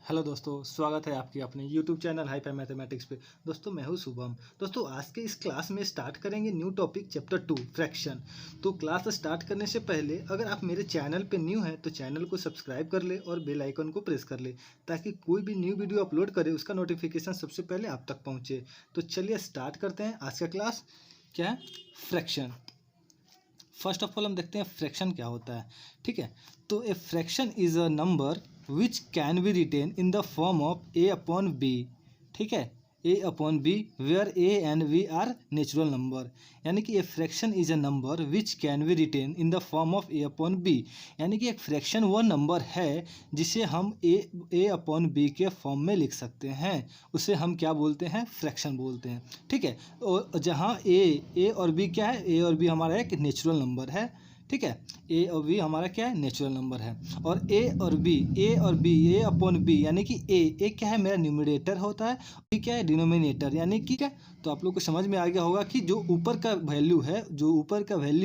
Hello दोस्तों, स्वागत है आपके अपने यूट्यूब चैनल हाईफाई मैथमेटिक्स पे। दोस्तों मैं हूँ शुभम। दोस्तों आज के इस क्लास में स्टार्ट करेंगे न्यू टॉपिक चैप्टर 2 फ्रैक्शन। तो क्लास स्टार्ट करने से पहले अगर आप मेरे चैनल पे न्यू हैं तो चैनल को सब्सक्राइब कर ले और बेल आइकन को प्रेस कर ले ताकि कोई भी न्यू वीडियो अपलोड करे उसका नोटिफिकेशन सबसे पहले आप तक पहुँचे। तो चलिए स्टार्ट करते हैं आज का क्लास। क्या है? फ्रैक्शन। फर्स्ट ऑफ ऑल हम देखते हैं फ्रैक्शन क्या होता है। ठीक है, तो a fraction is a number which can be written in the form of A upon B. ठीक है, A upon B where A and B are natural number. यानी कि a fraction is a number which can be written in the form of A upon B. यानी कि एक fraction वह नंबर है जिसे हम ए अपॉन बी के फॉर्म में लिख सकते हैं। उसे हम क्या बोलते हैं? फ्रैक्शन बोलते हैं। ठीक है, और जहाँ ए और बी क्या है? ए और बी हमारा एक नेचुरल नंबर है। ठीक है, ए और बी हमारा क्या है? नेचुरल नंबर है। और ए और बी ए अपॉन बी यानी कि ए क्या है? मेरा न्यूमरेटर होता है, बी क्या है? डिनोमिनेटर। यानी कि क्या, तो आप लोग को समझ में आ गया होगा कि जो ऊपर का वैल्यू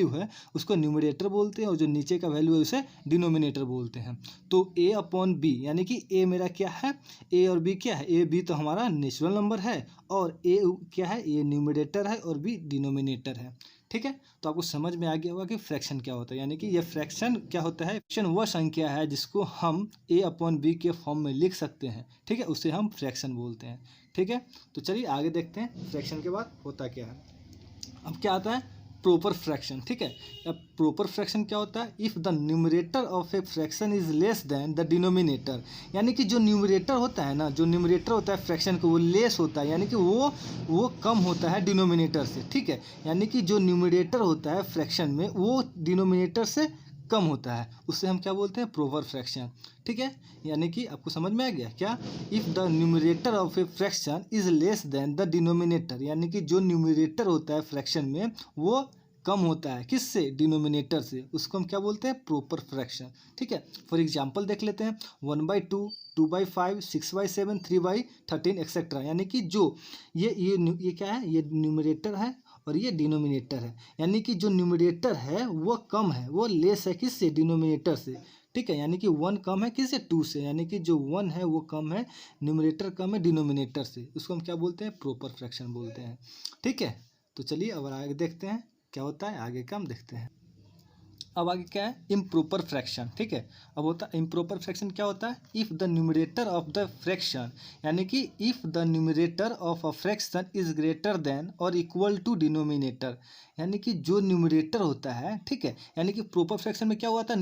है उसको न्यूमरेटर बोलते हैं और जो नीचे का वैल्यू है उसे डिनोमिनेटर बोलते हैं। तो ए अपॉन बी यानी कि ए मेरा क्या है? ए और बी क्या है? ए बी तो हमारा नेचुरल नंबर है और ए क्या है? ए न्यूमरेटर है और बी डिनोमिनेटर है। ठीक है, तो आपको समझ में आ गया होगा कि फ्रैक्शन क्या होता है। यानी कि ये फ्रैक्शन क्या होता है? फ्रैक्शन वह संख्या है जिसको हम ए अपॉन बी के फॉर्म में लिख सकते हैं। ठीक है, उसे हम फ्रैक्शन बोलते हैं। ठीक है, तो चलिए आगे देखते हैं फ्रैक्शन के बाद होता क्या है। अब क्या आता है? Proper fraction. ठीक है, अब प्रॉपर फ्रैक्शन क्या होता है? If the numerator of a fraction is less than the denominator. यानी कि जो न्यूमरेटर होता है ना, जो न्यूमरेटर होता है फ्रैक्शन को, वो लेस होता है, यानी कि वो कम होता है डिनोमिनेटर से। ठीक है, यानी कि जो न्यूमरेटर होता है फ्रैक्शन में वो डिनोमिनेटर से कम होता है, उससे हम क्या बोलते हैं? Proper fraction. ठीक है, यानी कि आपको समझ में आ गया क्या? If the numerator of a fraction is less than the denominator, यानी कि जो न्यूमरेटर होता है फ्रैक्शन में वो कम होता है किससे? डिनोमिनेटर से, उसको हम क्या बोलते हैं? Proper fraction. ठीक है, फॉर एग्जांपल देख लेते हैं। 1/2, 2/5, 6/7, 3/13 एक्सेट्रा। यानी कि जो ये क्या है? ये न्यूमरेटर है और ये डिनोमिनेटर है। यानी कि जो न्यूमरेटर है वो कम है, वो लेस है किससे? डिनोमिनेटर से। ठीक है, यानी कि 1 कम है किससे? 2 से। यानी कि जो 1 है वो कम है, न्यूमरेटर कम है डिनोमिनेटर से, उसको हम क्या बोलते हैं? प्रॉपर फ्रैक्शन बोलते हैं। ठीक है, तो चलिए अब आगे देखते हैं क्या होता है। आगे का हम देखते हैं। अब आगे क्या है? Improper fraction. ठीक है, अब होता है इम्प्रॉपर फ्रैक्शन क्या होता है? If the numerator of the fraction, यानी कि if the numerator of a fraction is greater than और इक्वल टू डिनोमिनेटर। यानी कि जो न्यूमरेटर होता है, ठीक है, यानी कि प्रॉपर फ्रैक्शन में क्या हुआ था?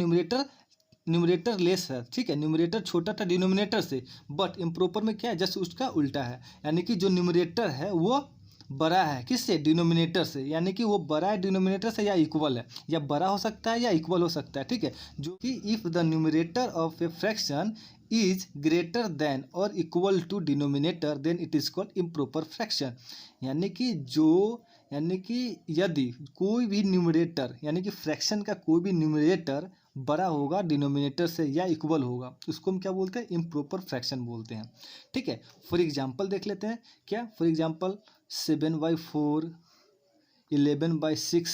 न्यूमरेटर लेस है। ठीक है, न्यूमरेटर छोटा था डिनोमिनेटर से, बट इम्प्रॉपर में क्या है? जस्ट उसका उल्टा है। यानी कि जो न्यूमरेटर है वो बड़ा है किससे? डिनोमिनेटर से। यानी कि वो बड़ा है डिनोमिनेटर से या इक्वल है, या बड़ा हो सकता है या इक्वल हो सकता है। ठीक है, जो कि if the numerator of a fraction is greater than और equal to denominator then it is called improper fraction. यानी कि यानी कि यदि कोई भी न्यूमरेटर, यानी कि फ्रैक्शन का कोई भी न्यूमरेटर बड़ा होगा डिनोमिनेटर से या इक्वल होगा, उसको हम क्या बोलते हैं? इम्प्रॉपर फ्रैक्शन बोलते हैं। ठीक है, फॉर एग्जांपल देख लेते हैं। क्या? फॉर एग्जांपल 7/4, 11/6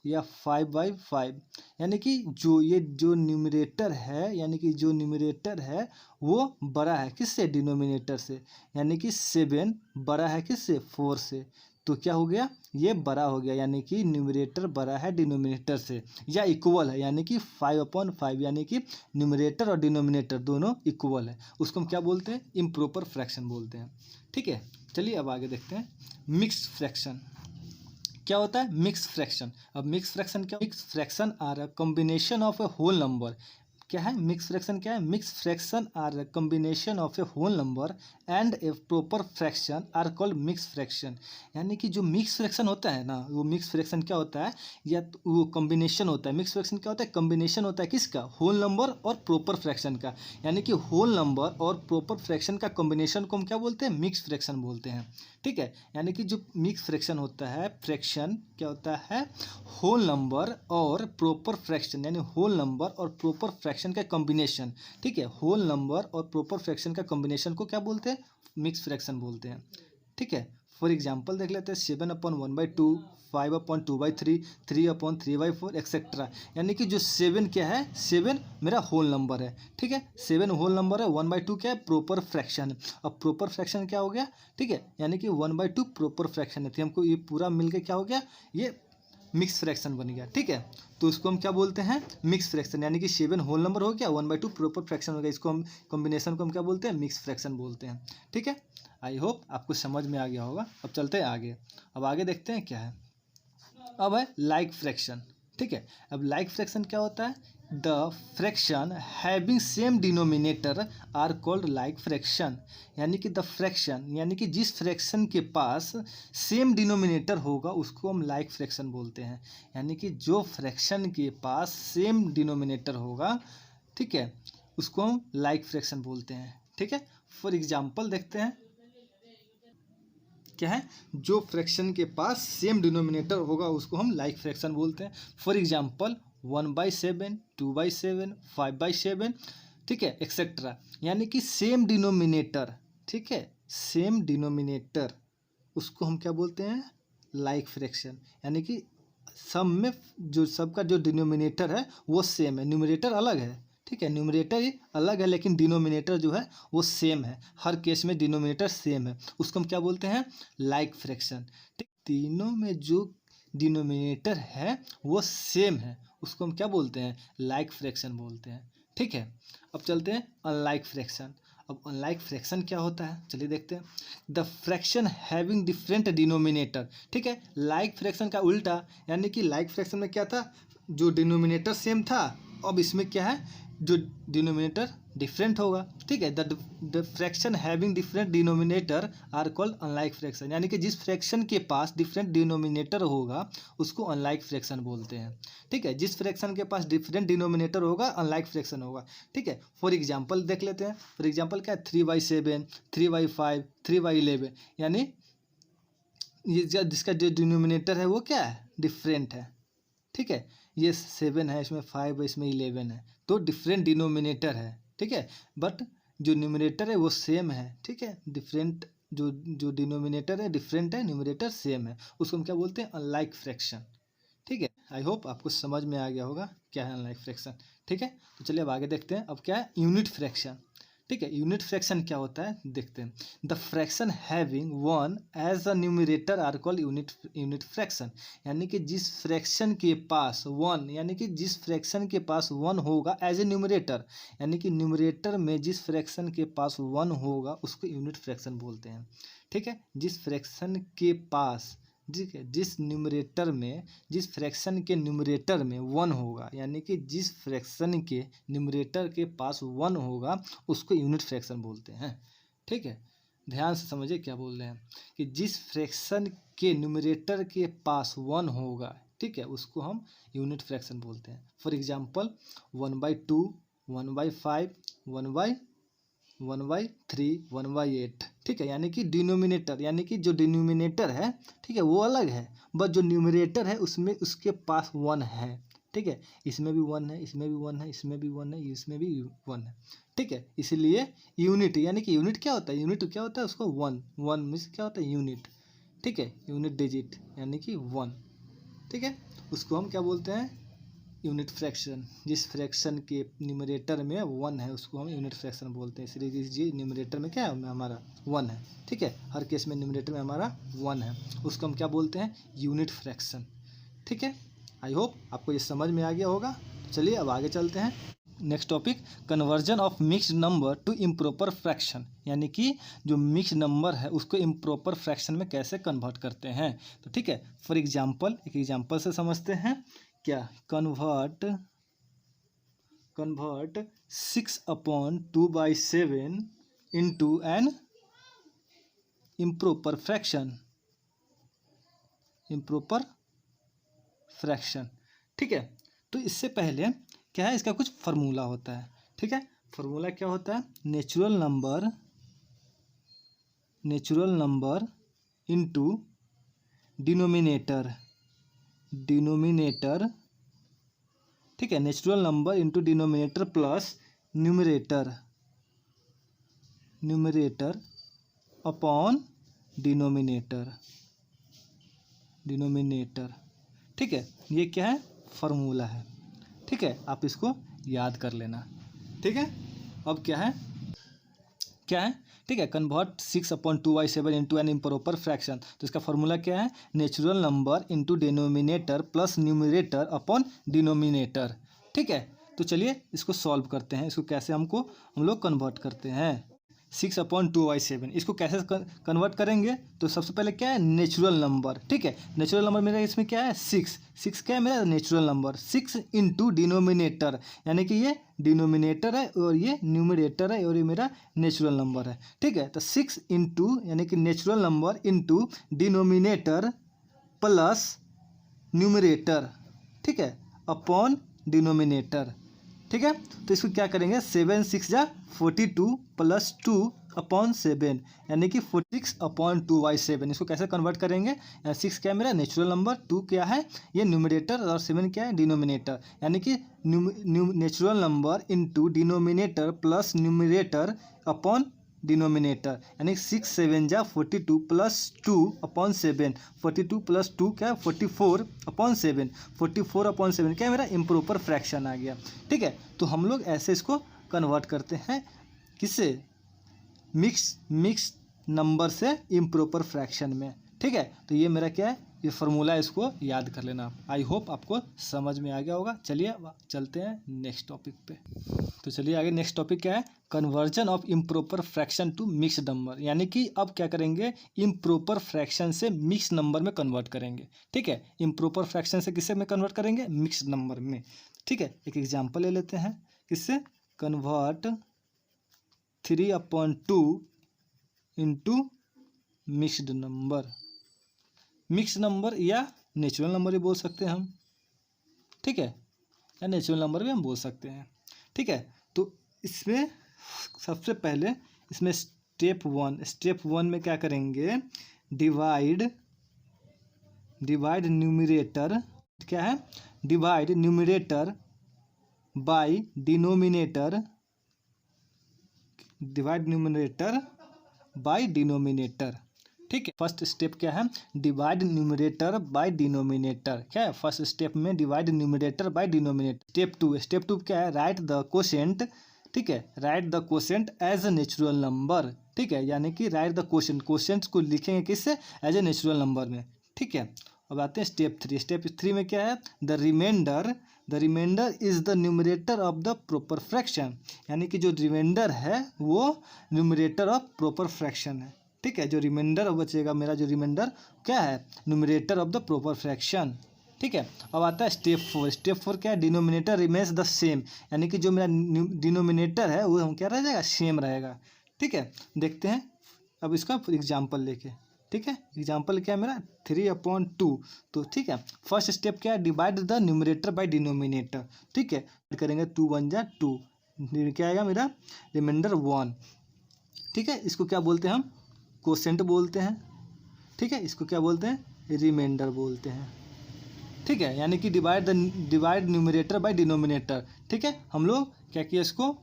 या 5/5। यानी कि जो न्यूमरेटर है, यानी कि जो न्यूमरेटर है वो बड़ा है किससे? डिनोमिनेटर से। यानी कि 7 बड़ा है किससे? 4 से। तो क्या हो गया? ये बड़ा हो गया, यानी कि न्यूमरेटर बड़ा है डिनोमिनेटर से, या इक्वल है, यानी कि 5/5, यानी कि न्यूमरेटर और डिनोमिनेटर दोनों इक्वल है, उसको हम क्या बोलते हैं? इम्प्रॉपर फ्रैक्शन बोलते हैं। ठीक है, चलिए अब आगे देखते हैं। मिक्स्ड फ्रैक्शन क्या होता है? Mix fraction. अब मिक्स फ्रैक्शन क्या? Mix fraction are a combination of a whole number. क्या है मिक्स फ्रैक्शन? क्या है? Mix fraction are a combination of a whole number and a proper fraction are called mix fraction. यानी कि जो mix fraction होता है ना, वो मिक्स फ्रैक्शन क्या होता है? या तो वो कॉम्बिनेशन होता है। मिक्स फ्रैक्शन क्या होता है? कॉम्बिनेशन होता है किसका? होल नंबर और प्रॉपर फ्रैक्शन का। यानी कि होल नंबर और प्रॉपर फ्रैक्शन का कॉम्बिनेशन को हम क्या बोलते हैं? मिक्स फ्रैक्शन बोलते हैं। ठीक है, यानी कि जो मिक्स फ्रैक्शन होता है, फ्रैक्शन क्या होता है? होल नंबर और प्रॉपर फ्रैक्शन, यानी होल नंबर और प्रॉपर फ्रैक्शन का कॉम्बिनेशन। ठीक है, होल नंबर और प्रॉपर फ्रैक्शन का कॉम्बिनेशन को क्या बोलते हैं? मिक्स फ्रैक्शन बोलते हैं। ठीक है, फॉर एग्जाम्पल देख लेते हैं 7/1/2, 5/2/3, 3/3/4 एक्सेट्रा। यानी कि जो 7 क्या है, 7 मेरा होल नंबर है, ठीक है, 7 होल नंबर है। 1/2 क्या है, प्रॉपर फ्रैक्शन है। अब प्रॉपर फ्रैक्शन क्या हो गया, ठीक है, यानी कि 1/2 प्रॉपर फ्रैक्शन है, तो हमको ये पूरा मिलके क्या हो गया, ये मिक्स फ्रैक्शन बन गया, ठीक है। तो उसको हम क्या बोलते हैं, मिक्स फ्रैक्शन, यानी कि 7 होल नंबर हो गया, 1/2 प्रॉपर फ्रैक्शन हो गया, इसको हम कॉम्बिनेशन को हम क्या बोलते हैं, मिक्स फ्रैक्शन बोलते हैं, ठीक है। आई होप आपको समझ में आ गया होगा। अब चलते हैं आगे। अब आगे देखते हैं क्या है। अब है लाइक फ्रैक्शन, ठीक है। अब लाइक फ्रैक्शन क्या होता है, the fraction having same denominator are called like fraction. यानी कि द फ्रैक्शन, यानी कि जिस फ्रैक्शन के पास सेम डिनोमिनेटर होगा उसको हम लाइक फ्रैक्शन बोलते हैं। यानी कि जो फ्रैक्शन के पास सेम डिनोमिनेटर होगा, ठीक है, उसको हम लाइक फ्रैक्शन बोलते हैं, ठीक है। फॉर एग्जाम्पल देखते हैं क्या है, जो फ्रैक्शन के पास सेम डिनोमिनेटर होगा उसको हम लाइक फ्रैक्शन बोलते हैं। फॉर एग्जाम्पल 1/7, 2/7, 5/7, ठीक है, एक्सेट्रा। यानी कि सेम डिनोमिनेटर, ठीक है, सेम डिनोमिनेटर, उसको हम क्या बोलते हैं, लाइक फ्रैक्शन। यानी कि सब में जो सबका जो डिनोमिनेटर है वो सेम है, न्यूमरेटर अलग है, ठीक है, न्यूमरेटर ही अलग है लेकिन डिनोमिनेटर जो है वो सेम है। हर केस में डिनोमिनेटर सेम है, उसको हम क्या बोलते हैं, लाइक फ्रैक्शन, ठीक। तीनों में जो डिनोमिनेटर है वो सेम है, उसको हम क्या बोलते हैं, लाइक फ्रैक्शन बोलते हैं, ठीक है। अब चलते हैं अनलाइक फ्रैक्शन। अब अनलाइक फ्रैक्शन क्या होता है, चलिए देखते हैं। The fraction having different denominator, ठीक है, लाइक फ्रैक्शन का उल्टा। यानी कि लाइक फ्रैक्शन में क्या था, जो डिनोमिनेटर सेम था, अब इसमें क्या है, जो डिनोमिनेटर डिफरेंट होगा, ठीक है। The fraction having different denominator are called unlike fraction. यानी कि जिस फ्रैक्शन के पास डिफरेंट डिनोमिनेटर होगा उसको अनलाइक फ्रैक्शन बोलते हैं, ठीक है। जिस फ्रैक्शन के पास डिफरेंट डिनोमिनेटर होगा अनलाइक फ्रैक्शन होगा, ठीक है। फॉर एग्जाम्पल देख लेते हैं। फॉर एग्जाम्पल क्या है, 3/7, 3/5, 3/11। यानी ये जिसका जो डिनोमिनेटर है वो क्या है, डिफरेंट है, ठीक है। ये 7 है, इसमें 5 है, इसमें 11 है, तो डिफरेंट डिनोमिनेटर है, ठीक है। बट जो न्यूमरेटर है वो सेम है, ठीक है। डिफरेंट जो जो डिनोमिनेटर है डिफरेंट है, न्यूमरेटर सेम है, उसको हम क्या बोलते हैं, अनलाइक फ्रैक्शन, ठीक है। आई होप आपको समझ में आ गया होगा क्या है अनलाइक फ्रैक्शन, ठीक है। तो चलिए अब आगे देखते हैं। अब क्या है, यूनिट फ्रैक्शन, ठीक है। यूनिट फ्रैक्शन क्या होता है देखते हैं। The fraction having 1 as a numerator are called unit fraction. यानी कि जिस फ्रैक्शन के पास 1, यानी कि जिस फ्रैक्शन के पास 1 होगा एज ए न्यूमरेटर, यानी कि न्यूमरेटर में जिस फ्रैक्शन के पास 1 होगा उसको यूनिट फ्रैक्शन बोलते हैं, ठीक है। जिस फ्रैक्शन के पास, ठीक है, जिस न्यूमरेटर में, जिस फ्रैक्शन के न्यूमरेटर में 1 होगा, यानी कि जिस फ्रैक्शन के न्यूमरेटर के पास 1 होगा उसको यूनिट फ्रैक्शन बोलते हैं, ठीक है। ध्यान से समझिए क्या बोल रहे हैं, कि जिस फ्रैक्शन के न्यूमरेटर के पास 1 होगा, ठीक है, उसको हम यूनिट फ्रैक्शन बोलते हैं। फॉर एग्जाम्पल 1/2, 1/5, 1/3, 1/8, ठीक है। यानी कि डिनोमिनेटर, यानी कि जो डिनोमिनेटर है, ठीक है, वो अलग है, बट जो न्यूमरेटर है उसमें उसके पास 1 है, ठीक है। इसमें भी 1 है, इसमें भी 1 है, इसमें भी 1 है, इसमें भी 1 है, ठीक है। इसलिए यूनिट, यानी कि यूनिट क्या होता है, यूनिट क्या होता है, उसको 1 1 मीन्स क्या होता है, यूनिट, ठीक है, यूनिट डिजिट यानी कि 1, ठीक है। उसको हम क्या बोलते हैं, यूनिट फ्रैक्शन। जिस फ्रैक्शन के न्यूमरेटर में 1 है उसको हम यूनिट फ्रैक्शन बोलते हैं। इसलिए जी न्यूमरेटर में क्या है, हमारा 1 है, ठीक है। हर केस में न्यूमरेटर में हमारा 1 है, उसको हम क्या बोलते हैं, यूनिट फ्रैक्शन, ठीक है। आई होप आपको ये समझ में आ गया होगा। चलिए अब आगे चलते हैं। Next topic, conversion of mixed number two improper fraction. यानी कि जो मिक्स्ड नंबर है उसको इम्प्रॉपर फ्रैक्शन में कैसे कन्वर्ट करते हैं, तो ठीक है। फॉर एग्जाम्पल, एक एग्जाम्पल से समझते हैं क्या, convert 6/2/7 into an improper fraction, improper fraction, ठीक है। तो इससे पहले क्या है, इसका कुछ फार्मूला होता है, ठीक है। फार्मूला क्या होता है, नेचुरल नंबर इंटू डिनोमिनेटर, ठीक है, natural number into denominator plus numerator upon denominator. ठीक है, ये क्या है, फार्मूला है। ठीक है, आप इसको याद कर लेना। ठीक है, अब क्या है, ठीक है, convert 6/2/7 into an improper fraction. तो इसका फॉर्मूला क्या है, natural number into denominator plus numerator upon denominator. ठीक है, तो चलिए इसको सॉल्व करते हैं। इसको कैसे हम लोग कन्वर्ट करते हैं। 6/2/7 इसको कैसे कन्वर्ट करेंगे, तो सबसे पहले क्या है, नेचुरल नंबर। ठीक है, नेचुरल नंबर मेरा इसमें क्या है, 6 क्या है मेरा नेचुरल नंबर, 6 इंटू डिनोमिनेटर, यानी कि ये डिनोमिनेटर है और ये न्यूमरेटर है और ये मेरा नेचुरल नंबर है। ठीक है, तो 6 इंटू यानी कि natural number into denominator plus numerator, ठीक है, अपॉन डिनोमिनेटर। ठीक है, तो इसको क्या करेंगे, 7 6 जा 42 प्लस 2 अपॉन 7, यानी कि 46/2/7। इसको कैसे कन्वर्ट करेंगे, 6 क्या है मेरा नेचुरल नंबर, 2 क्या है ये न्यूमरेटर और 7 क्या है डिनोमिनेटर, यानी कि natural number into denominator plus numerator upon denominator, यानी 6 7 जा 42 प्लस 2 अपॉन 7, 42 प्लस 2 क्या है 44/7, 44/7 क्या है मेरा इम्प्रॉपर फ्रैक्शन आ गया। ठीक है, तो हम लोग ऐसे इसको कन्वर्ट करते हैं, किससे, मिक्स नंबर से इम्प्रॉपर फ्रैक्शन में। ठीक है, तो ये मेरा क्या है, ये फार्मूला, इसको याद कर लेना। आई होप आपको समझ में आ गया होगा। चलिए चलते हैं नेक्स्ट टॉपिक पे। तो चलिए आगे नेक्स्ट टॉपिक क्या है, conversion of improper fraction to mixed number, यानी कि अब क्या करेंगे, इम्प्रॉपर फ्रैक्शन से मिक्स नंबर में कन्वर्ट करेंगे। ठीक है, इम्प्रॉपर फ्रैक्शन से किससे में कन्वर्ट करेंगे, मिक्स्ड नंबर में। ठीक है, एक एग्जांपल ले लेते हैं, किससे, convert 3/2 into mixed number, mix number या नेचुरल नंबर भी बोल सकते हैं हम। ठीक है, या नेचुरल नंबर भी हम बोल सकते हैं। ठीक है, तो इसमें सबसे पहले इसमें स्टेप वन में क्या करेंगे, डिवाइड न्यूमरेटर, क्या है, divide numerator by denominator, divide numerator by denominator. ठीक है, फर्स्ट स्टेप क्या है, डिवाइड न्यूमरेटर बाय डिनोमिनेटर। क्या है, फर्स्ट स्टेप में divide numerator by denominator. Step two क्या है, राइट द कोशेंट। ठीक है, write the quotient as a natural number. ठीक है, यानी कि राइट द कोशेंट को लिखेंगे किससे, एज ए नेचुरल नंबर में। ठीक है, अब आते हैं स्टेप थ्री में क्या है, the remainder is the numerator of the proper fraction, यानी कि जो रिमाइंडर है वो न्यूमरेटर ऑफ प्रॉपर फ्रैक्शन है। ठीक है, जो रिमाइंडर बचेगा मेरा, जो रिमाइंडर क्या है, numerator of the proper fraction. ठीक है, अब आता है स्टेप फोर क्या है, डिनोमिनेटर रिमेन्स द सेम, यानी कि जो मेरा डिनोमिनेटर है वो हम क्या रह जाएगा, सेम रहेगा। ठीक है, देखते हैं अब इसका एग्जाम्पल लेके। ठीक है, एग्जाम्पल क्या है मेरा, 3/2। तो ठीक है, फर्स्ट स्टेप क्या है, divide the numerator by denominator. ठीक है, करेंगे 2 1 जा 2, क्या आएगा मेरा, रिमाइंडर 1। ठीक है, इसको क्या बोलते हैं हम, कोसेंट बोलते हैं। ठीक है, इसको क्या बोलते हैं, रिमाइंडर बोलते हैं। ठीक है, यानी कि डिवाइड न्यूमरेटर बाय डिनोमिनेटर। ठीक है, हम लोग क्या किया, इसको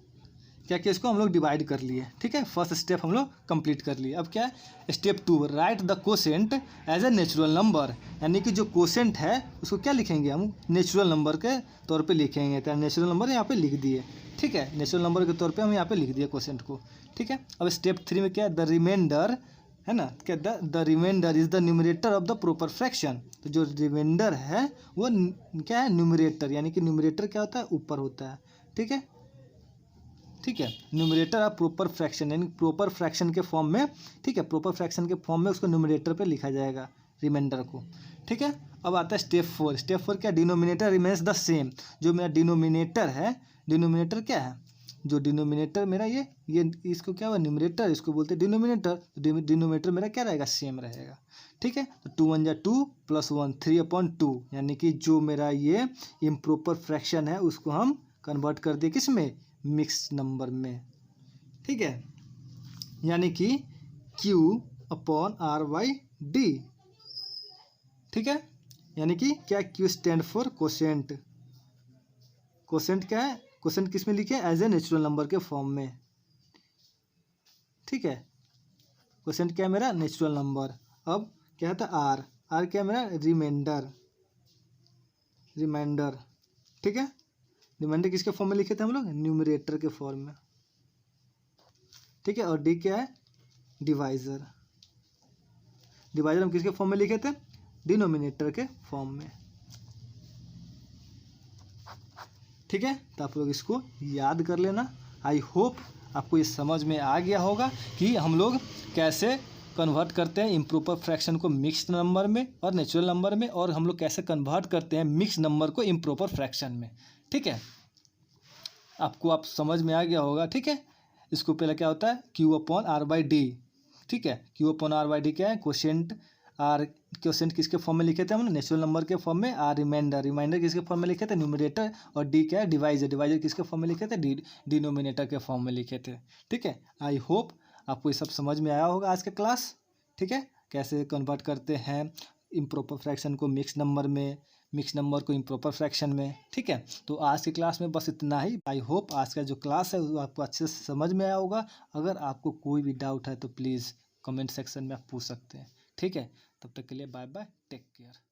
हम लोग डिवाइड कर लिए। ठीक है, फर्स्ट स्टेप हम लोग कंप्लीट कर लिए। अब क्या है, step 2, write the quotient as a natural number, यानी कि जो कोसेंट है उसको क्या लिखेंगे, हम नेचुरल नंबर के तौर पे लिखेंगे। तो नेचुरल नंबर यहाँ पे लिख दिए। ठीक है, नेचुरल नंबर के तौर पे हम यहाँ पे लिख दिए कोसेंट को। ठीक है, अब स्टेप 3 में क्या है, द रिमाइंडर है ना, क्या the remainder is the numerator of the proper fraction. तो जो रिमाइंडर है वो क्या है, न्यूमरेटर, यानी कि न्यूमरेटर क्या होता है, ऊपर होता है। ठीक है, न्यूमरेटर ऑफ प्रॉपर फ्रैक्शन, यानी प्रॉपर फ्रैक्शन के फॉर्म में। ठीक है, प्रॉपर फ्रैक्शन के फॉर्म में उसको न्यूमरेटर पे लिखा जाएगा, रिमाइंडर को। ठीक है, अब आता है स्टेप 4 क्या, डिनोमिनेटर रिमेन्स द सेम, जो मेरा डिनोमिनेटर है, डिनोमिनेटर क्या है, जो डिनोमिनेटर मेरा ये इसको क्या हुआ, न्यूमरेटर, इसको बोलते हैं डिनोमिनेटर। तो डिनोमिनेटर मेरा क्या रहेगा, सेम रहेगा। ठीक है, तो 2 1 जा 2 प्लस 1 3/2, यानी कि जो मेरा ये इम्प्रॉपर फ्रैक्शन है उसको हम कन्वर्ट कर दिए किस में, मिक्स नंबर में। ठीक है, यानी कि Q/R/D। ठीक है, यानी कि क्या, Q stand for quotient. Quotient क्या है, कोसेंट किस में लिखे, एज ए नेचुरल नंबर के फॉर्म में। ठीक है, क्वोशेंट क्या है मेरा, नेचुरल नंबर। अब क्या था, आर, आर क्या है मेरा, रिमाइंडर, रिमाइंडर, ठीक है। रिमाइंडर किसके फॉर्म में लिखे थे हम लोग, न्यूमरेटर के फॉर्म में, ठीक है। और डी क्या है, डिवाइजर, डिवाइजर हम किसके फॉर्म में लिखे थे, डिनोमिनेटर के फॉर्म में, ठीक है। तो आप लोग इसको याद कर लेना। आई होप आपको ये समझ में आ गया होगा कि हम लोग कैसे कन्वर्ट करते हैं इम्प्रॉपर फ्रैक्शन को मिक्स नंबर में और नेचुरल नंबर में, और हम लोग कैसे कन्वर्ट करते हैं मिक्स नंबर को इम्प्रॉपर फ्रैक्शन में, ठीक है। आपको आप समझ में आ गया होगा, ठीक है। इसको पहले क्या होता है, Q upon R by D, ठीक है। Q upon R by D क्या है, क्वोशेंट, आर क्वोशेंट किसके फॉर्म में लिखे थे हम, नेचुरल नंबर के फॉर्म में, आर रिमाइंडर, रिमाइंडर किसके फॉर्म में लिखे थे, न्यूमरेटर, और डी क्या है, डिवाइजर, डिवाइजर किसके फॉर्म में लिखे थे, डिनोमिनेटर के फॉर्म में लिखे थे, ठीक है। आई होप आपको ये सब समझ में आया होगा आज का क्लास, ठीक है। कैसे कन्वर्ट करते हैं इम्प्रॉपर फ्रैक्शन को मिक्स नंबर में, मिक्स नंबर को इम्प्रॉपर फ्रैक्शन में, ठीक है। तो आज की क्लास में बस इतना ही। आई होप आज का जो क्लास है वो आपको अच्छे से समझ में आया होगा। अगर आपको कोई भी डाउट है तो प्लीज़ कमेंट सेक्शन में आप पूछ सकते हैं, ठीक है। तब तक के लिए बाय बाय, टेक केयर।